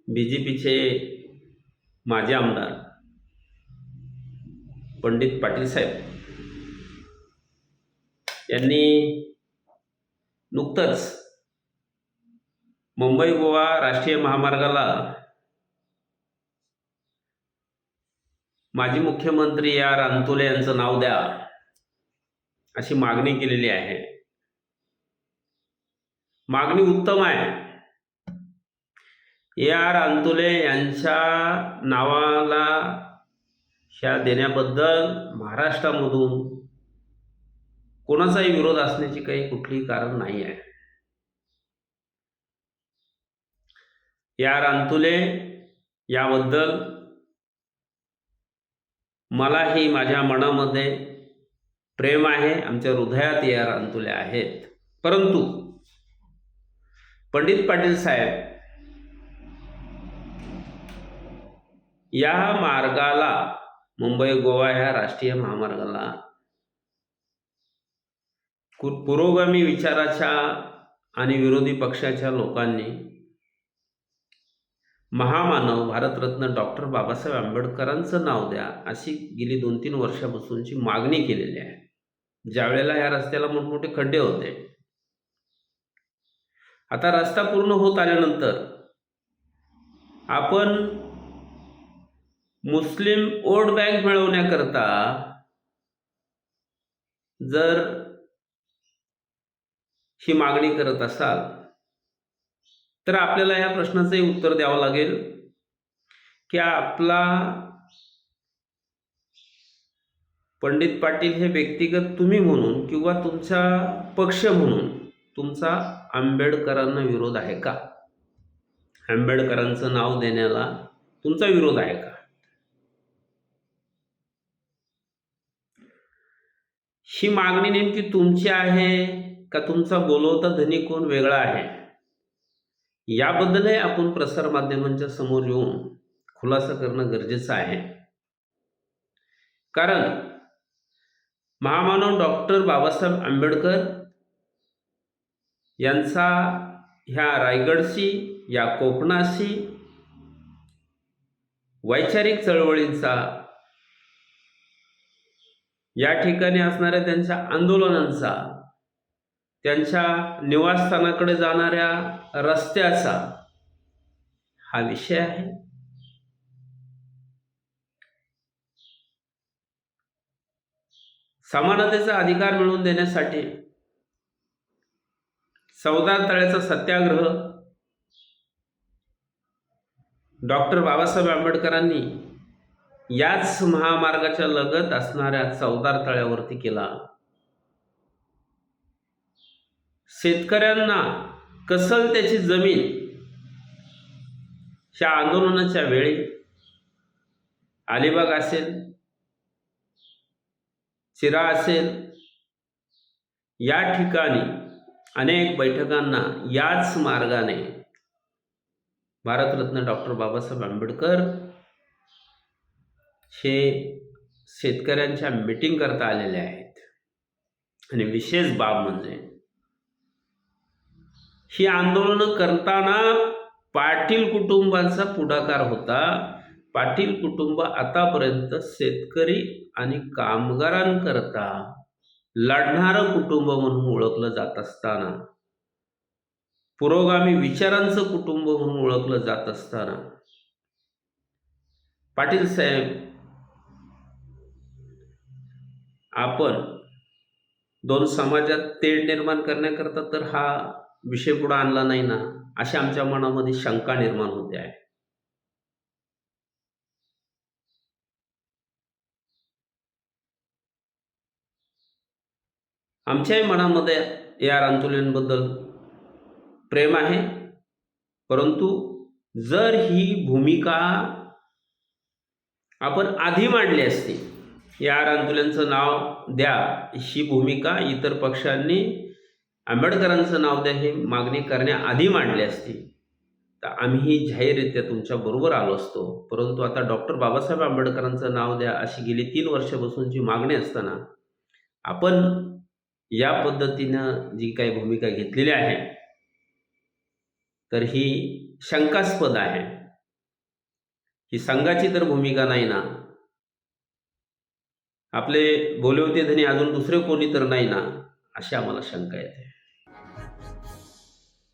BJPचे माजी आमदार पंडित पाटील साहेब यांनी नुकतंच मुंबई गोवा राष्ट्रीय महामार्गाला माजी मुख्यमंत्री रानतोले यांचं नाव द्या अशी मागणी केलेली आहे. मागणी उत्तम आहे. रानतोले यांच्या नावाला ह्या देण्याबद्दल महाराष्ट्रामधून कोणाचाही विरोध असण्याची काही कुठलीही कारण नाही आहे. रानतोले याबद्दल मलाही माझ्या मनामध्ये प्रेम आहे. आमच्या हृदयात रानतोले आहेत. परंतु पंडित पाटील साहेब या मार्गाला, मुंबई गोवा ह्या राष्ट्रीय महामार्गाला पुरोगामी विचाराच्या आणि विरोधी पक्षाच्या लोकांनी महामानव भारतरत्न डॉक्टर बाबासाहेब आंबेडकरांचं नाव द्या अशी गेली 2-3 वर्षापासूनची मागणी केलेली आहे. ज्यावेळेला या रस्त्याला मोठमोठे खड्डे होते, आता रस्ता पूर्ण होत आल्यानंतर आपण मुस्लिम वोट बँक मिळवण्याकरता जर ही मागणी करत असाल तर आपल्याला या प्रश्नाचंही उत्तर द्यावं लागेल की आपला पंडित पाटील हे व्यक्तिगत तुम्ही म्हणून किंवा तुमचा पक्ष म्हणून तुमचा आंबेडकरांना विरोध आहे का? आंबेडकरांचं नाव देण्याला तुमचा विरोध आहे का? ही मागणी नेमकी तुमची आहे का तुमचा बोलवता धनी कोण वेगळा आहे? याबद्दलही आपण प्रसारमाध्यमांच्या समोर येऊन खुलासा करणं गरजेचं आहे. कारण महामानव डॉक्टर बाबासाहेब आंबेडकर यांचा ह्या रायगडशी, या कोकणाशी वैचारिक चळवळींचा, या ठिकाणी असणाऱ्या त्यांच्या आंदोलनांचा, त्यांच्या निवासस्थानाकडे जाणाऱ्या रस्त्याचा हा विषय आहे. समानतेचा अधिकार मिळवून देण्यासाठी चौदार तळ्याचा सत्याग्रह डॉक्टर बाबासाहेब आंबेडकरांनी याच महामार्गाच्या लगत असणाऱ्या चौदार तळ्यावरती केला. शेतकऱ्यांना कसल त्याची जमीन ह्या आंदोलनाच्या वेळी अलिबाग असेल, चिरा असेल, या ठिकाणी अनेक बैठकांना याच मार्गाने भारतरत्न डॉक्टर बाबासाहेब आंबेडकर हे शेतकऱ्यांच्या मीटिंग करता आलेले आहेत. आणि विशेष बाब म्हणजे ही आंदोलनं करताना पाटील कुटुंबाचा पुढाकार होता. पाटील कुटुंब आतापर्यंत शेतकरी आणि कामगारांकरता लढणारं कुटुंब म्हणून ओळखलं जात असताना, पुरोगामी विचारांचं कुटुंब म्हणून ओळखलं जात असताना, पाटील साहेब आपण दोन समाजात तेढ निर्माण करण्याकरता तर हा विषय पुढे आणला नाही ना, अशी आमच्या मनामध्ये शंका निर्माण होते आहे. आमच्याही मनामध्ये रानतोलेंबद्दल प्रेम आहे. परंतु जर ही भूमिका आपण आधी मांडली असती, रानतोलेंचं नाव द्या ही भूमिका इतर पक्षांनी आंबेडकरांचं नाव द्या ही मागणी करण्याआधी मांडली असती, तर आम्ही जाहीररित्या तुमच्या बरोबर आलो असतो. परंतु आता डॉक्टर बाबासाहेब आंबेडकरांचं नाव द्या अशी गेली 3 वर्षापासूनची मागणी असताना आपण या पद्धतीनं जी काही भूमिका घेतलेली आहे तर ही शंकास्पद आहे. ही संघाची तर भूमिका नाही ना. आपले बोलवते धनी अजून दुसरे कोणी तर नाही ना, अशी आम्हाला शंका येते.